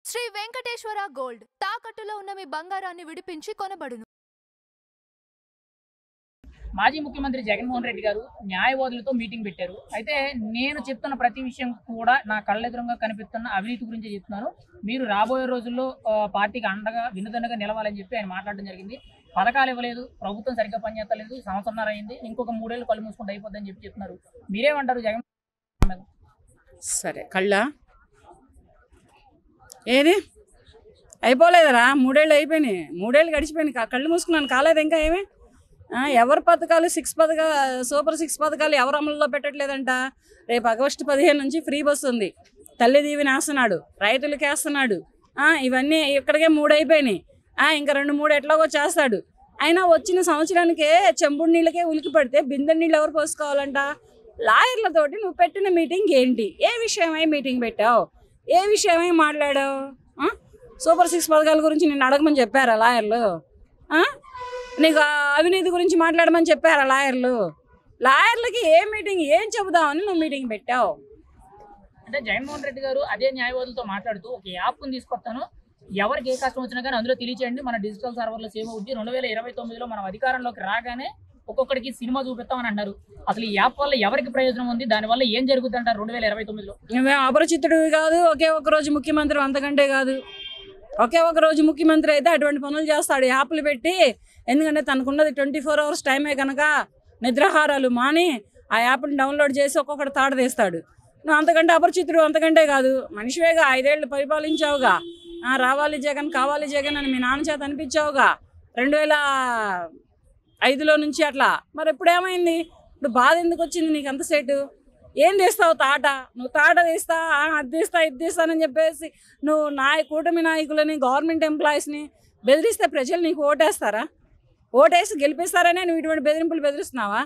Shri Venkateswara gold తాకట్టులో ఉన్న మీ బంగారాన్ని విడిపించి కొనబడును. మాజీ ముఖ్యమంత్రి జగన్మోహన్ రెడ్డి గారు న్యాయవాదులతో మీటింగ్ పెట్టారు. అయితే నేను చెప్తున్న ప్రతి విషయం కూడా నా కళ్ళెదురుగా కనిపిస్తున్న అవినీతి గురించి చెప్తున్నాను. మీరు రాబోయే రోజుల్లో పార్టీకి అండగా వినుదన్నగా నిలవాలని చెప్పి ఆయన మాట్లాడడం జరిగింది. పథకాలు ఇవ్వలేదు, ప్రభుత్వం సరిగ్గా పనిచేస్తలేదు, సంవత్సరంన్నర అయింది, ఇంకొక 3 ఏళ్ళు కళ్ళు మూసుకుంటూ అయిపోద్దని చెప్పి చెప్తున్నారు. మీరేమంటారు జగన్? సరే, కళ్ళ ఏది అయిపోలేదరా? 3 ఏళ్ళు అయిపోయినాయి, 3 ఏళ్ళు గడిచిపోయినాయి, కళ్ళు మూసుకున్నాను, కాలేదు ఇంకా ఏమి. ఎవరి పథకాలు సూపర్ 6 పథకాలు ఎవరు అమలులో పెట్టట్లేదంట. రేపు ఆగస్టు 15 నుంచి ఫ్రీ బస్సు ఉంది, తల్లి దీవెన వేస్తున్నాడు, రైతులకి వేస్తున్నాడు. ఇవన్నీ ఇక్కడికే 3 అయిపోయినాయి, ఇంకా 2-3 ఎట్లాగో చేస్తాడు. అయినా వచ్చిన సంవత్సరానికే చెంబుడు నీళ్ళకే ఉలికి పడితే బిందె నీళ్ళు ఎవరు పోసుకోవాలంట? లాయర్లతోటి నువ్వు పెట్టిన మీటింగ్ ఏంటి? ఏ విషయమై మీటింగ్ పెట్టావు? ఏ విషయమై మాట్లాడావు? సూపర్ 6 పథకాల గురించి నేను అడగమని చెప్పారా లాయర్లు? నీకు అవినీతి గురించి మాట్లాడమని చెప్పారా లాయర్లు? లాయర్లకి ఏ మీటింగ్, ఏం చెబుదామని నువ్వు మీటింగ్ పెట్టావు? అంటే జగన్మోహన్ రెడ్డి గారు అదే న్యాయవాదులతో మాట్లాడుతూ ఒక యాప్ని తీసుకొస్తాను, ఎవరికి ఏ కష్టం వచ్చినా కానీ అందులో తెలియచేయండి, మన డిజిటల్ సర్వర్లో సేవ్ అవుద్ది, 2029లో మనం అధికారంలోకి రాగానే ఒక్కొక్కడికి సినిమా చూపిస్తామని అన్నారు. అసలు ఈ యాప్ వల్ల ఎవరికి ప్రయోజనం ఉంది? దానివల్ల ఏం జరుగుతుంది అంటారు 2029లో? నువ్వేం అపరిచితుడివి కాదు, ఒకే ఒక రోజు ముఖ్యమంత్రి, అంతకంటే కాదు. ఒకే ఒక రోజు ముఖ్యమంత్రి అయితే అటువంటి పనులు చేస్తాడు, యాప్లు పెట్టి. ఎందుకంటే తనకున్నది 24 hours టైమే కనుక నిద్రాహారాలు మాని ఆ యాప్ని డౌన్లోడ్ చేసి ఒక్కొక్కటి తాడదీస్తాడు. నువ్వు అంతకంటే అపరిచితుడు, అంతకంటే కాదు. మనిషివేగా, 5 ఏళ్ళు పరిపాలించావుగా. రావాలి జగన్, కావాలి జగన్ అని మీ నాన్న చేత అనిపించావుగా 2005లో నుంచి అట్లా. మరి ఇప్పుడు ఏమైంది? ఇప్పుడు బాధ ఎందుకు వచ్చింది నీకు అంత సేటు? ఏం తీస్తావు తాట? నువ్వు తాట తీస్తా, అది తీస్తా, ఇది తీస్తానని చెప్పేసి నువ్వు కూటమి నాయకులని, గవర్నమెంట్ ఎంప్లాయీస్ని బెదిరిస్తే ప్రజలు నీకు ఓటేస్తారా? ఓటేసి గెలిపిస్తారనే నువ్వు ఇటువంటి బెదిరింపులు బెదిరిస్తున్నావా?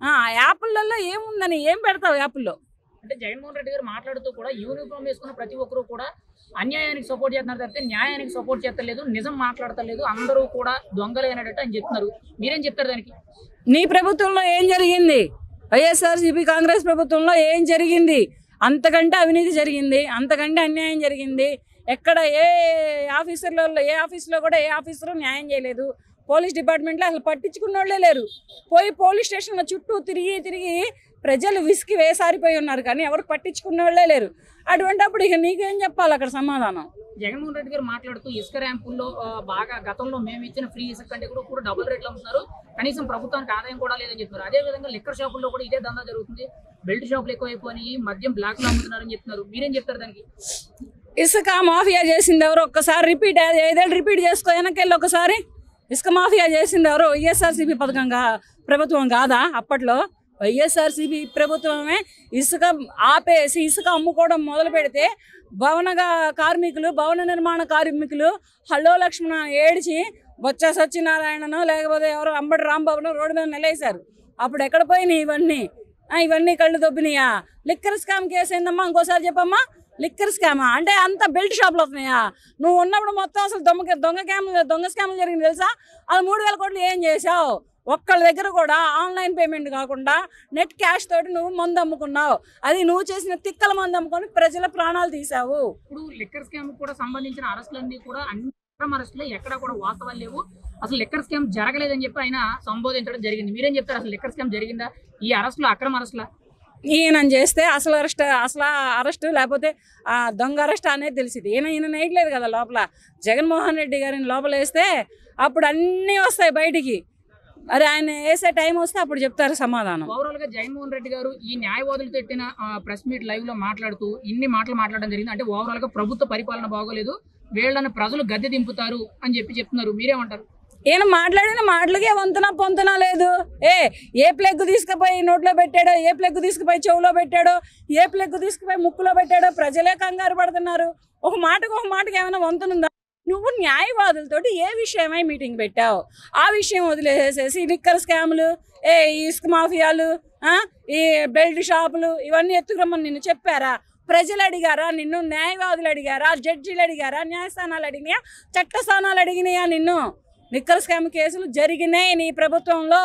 ఆ యాప్లలో ఏముందని ఏం పెడతావు యాప్ల్లో? అంటే జగన్మోహన్ రెడ్డి గారు మాట్లాడుతూ కూడా యూనిఫామ్ వేసుకున్న ప్రతి ఒక్కరు కూడా అన్యాయానికి సపోర్ట్ చేస్తున్నారు తప్పితే న్యాయానికి సపోర్ట్ చేస్తలేదు, నిజం మాట్లాడతలేదు, అందరూ కూడా దొంగలేనట్టు అని చెప్తున్నారు. మీరేం చెప్తారు దానికి? నీ ప్రభుత్వంలో ఏం జరిగింది? వైఎస్ఆర్సీపీ కాంగ్రెస్ ప్రభుత్వంలో ఏం జరిగింది? అంతకంటే అవినీతి జరిగింది, అంతకంటే అన్యాయం జరిగింది. ఎక్కడ ఏ ఆఫీసులో కూడా ఏ ఆఫీసరు న్యాయం చేయలేదు. పోలీస్ డిపార్ట్మెంట్లో అసలు పట్టించుకున్న వాళ్ళే లేరు. పోలీస్ స్టేషన్ల చుట్టూ తిరిగి ప్రజలు విసికి వేసారిపోయి ఉన్నారు, కానీ ఎవరు పట్టించుకున్న వాళ్ళే లేరు. అటువంటిప్పుడు ఇక నీకేం చెప్పాలి అక్కడ సమాధానం? జగన్మోహన్ రెడ్డి గారు మాట్లాడుతూ ఇసుక ర్యాంపుల్లో బాగా గతంలో మేము ఇచ్చిన ఫ్రీ ఇసుక కంటే కూడా డబుల్ రేట్లు అమ్ముతున్నారు, కనీసం ప్రభుత్వానికి ఆదాయం కూడా లేదని చెప్తున్నారు. అదేవిధంగా లిక్కర్ షాపుల్లో కూడా ఇదే దందా జరుగుతుంది, బెల్ట్ షాపులు ఎక్కువైపోయి మద్యం బ్లాక్ లో అమ్ముతున్నారని చెప్తున్నారు. మీరేం చెప్తారు దానికి? ఇసుక మాఫియా చేసింది ఎవరు? ఒక్కసారి రిపీట్, 5 ఏళ్ళు రిపీట్ చేసుకో వెనకెళ్ళి ఒకసారి. ఇసుక మాఫియా చేసింది ఎవరు? వైఎస్ఆర్సీపీ ప్రభుత్వం కాదా? అప్పట్లో వైఎస్ఆర్సీపీ ప్రభుత్వమే ఇసుక ఆపేసి ఇసుక అమ్ముకోవడం మొదలు పెడితే భవన నిర్మాణ కార్మికులు హలో లక్ష్మణ ఏడిచి బొత్స సత్యనారాయణను లేకపోతే ఎవరో అంబటి రాంబాబును రోడ్డు మీద నిలేశారు. అప్పుడు ఎక్కడ పోయినాయి ఇవన్నీ కళ్ళు దొబ్బినాయా? లిక్కర్ స్కామ్ కేసు ఏందమ్మా? ఇంకోసారి చెప్పమ్మా. లిక్కర్ స్కామా అంటే అంత బెల్ట్ షాపులు వస్తున్నాయా? నువ్వు ఉన్నప్పుడు మొత్తం అసలు దొంగ స్కాములు జరిగింది తెలుసా? అది 3,000 కోట్లు ఏం చేసావు? ఒక్కళ్ళ దగ్గర కూడా ఆన్లైన్ పేమెంట్ కాకుండా నెట్ క్యాష్ తోటి నువ్వు మందు అమ్ముకున్నావు. అది నువ్వు చేసిన తిక్కల మందు అమ్ముకొని ప్రజల ప్రాణాలు తీసావు. ఇప్పుడు లిక్కర్ స్కామ్ కూడా సంబంధించిన అరెస్టులన్నీ కూడా అక్రమ అరెస్టులు, ఎక్కడ కూడా వాస్తవాలు లేవు, అసలు లిక్కర్ స్కామ్ జరగలేదని చెప్పి ఆయన సంబోధించడం జరిగింది. మీరేం చెప్తారు? అసలు లిక్కర్ స్కామ్ జరిగిందా? ఈ అరెస్టులు అక్రమ అరెస్టులా? ఈయన చేస్తే అసలు అరెస్ట్ లేకపోతే దొంగ అరెస్ట్ అనేది తెలిసింది. ఈయన వేయట్లేదు కదా లోపల. జగన్మోహన్ రెడ్డి గారిని లోపల వేస్తే అప్పుడు అన్నీ వస్తాయి బయటికి. మరి ఆయన వేసే టైం వస్తే అప్పుడు చెప్తారు సమాధానం. ఓవరాల్ గా జగన్మోహన్ రెడ్డి గారు ఈ న్యాయవాదులు పెట్టిన ప్రెస్ మీట్ లైవ్ లో మాట్లాడుతూ ఇన్ని మాటలు మాట్లాడడం జరిగింది. అంటే ఓవరాల్ గా ప్రభుత్వ పరిపాలన బాగోలేదు, వీళ్ళని ప్రజలు గద్దె దింపుతారు అని చెప్తున్నారు. మీరేమంటారు? ఈయన మాట్లాడిన మాటలకే వంతున లేదు. ఏ ప్లగ్ తీసుకుపోయి నోట్లో పెట్టాడో, ఏ ప్లగ్ తీసుకుపోయి చెవులో పెట్టాడో, ఏ ప్లగ్ తీసుకుపోయి ముక్కులో పెట్టాడో ప్రజలే కంగారు పడుతున్నారు. ఒక మాటకి ఏమైనా వంతునుందా? నువ్వు న్యాయవాదులతోటి ఏ విషయమై మీటింగ్ పెట్టావు? ఆ విషయం వదిలేసేసి లిక్కర్ స్కాములు, ఇసుక మాఫియాలు, ఈ బెల్ట్ షాపులు ఇవన్నీ ఎత్తుకురమ్మని నిన్ను చెప్పారా? ప్రజలు అడిగారా నిన్ను? న్యాయవాదులు అడిగారా? జడ్జీలు అడిగారా? న్యాయస్థానాలు అడిగినాయా? చట్టస్థానాలు అడిగినాయా నిన్ను? లిక్కర్ స్కామ్ కేసులు జరిగినాయి నీ ప్రభుత్వంలో.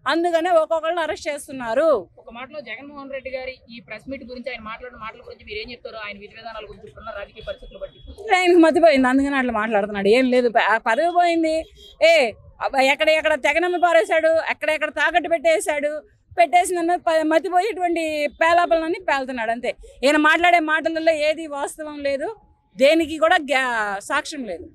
అందుకనే ఒక్కొక్కరిని అరెస్ట్ చేస్తున్నారు. ఒక మాటలో జగన్మోహన్ రెడ్డి గారి ఈ ప్రెస్ మీట్ గురించి ఆయన మాట్లాడిన మాటల గురించి మీరు ఏం చెప్తారు? ఆయన విధి విధానాల గురించి ఇప్పుడున్న రాజకీయ పరిస్థితులు బట్టి. ఆయనకు మతిపోయింది, అందుకని అట్లా మాట్లాడుతున్నాడు. ఏం లేదు, పదవి పోయింది. ఎక్కడ తెగనమ్మి పారేశాడు, ఎక్కడెక్కడ తాకట్టు పెట్టేసిన మతిపోయి ఇటువంటి పేలాపలన్నీ పేలుతున్నాడు అంతే. ఈయన మాట్లాడే మాటలలో ఏది వాస్తవం లేదు, దేనికి కూడా సాక్ష్యం లేదు.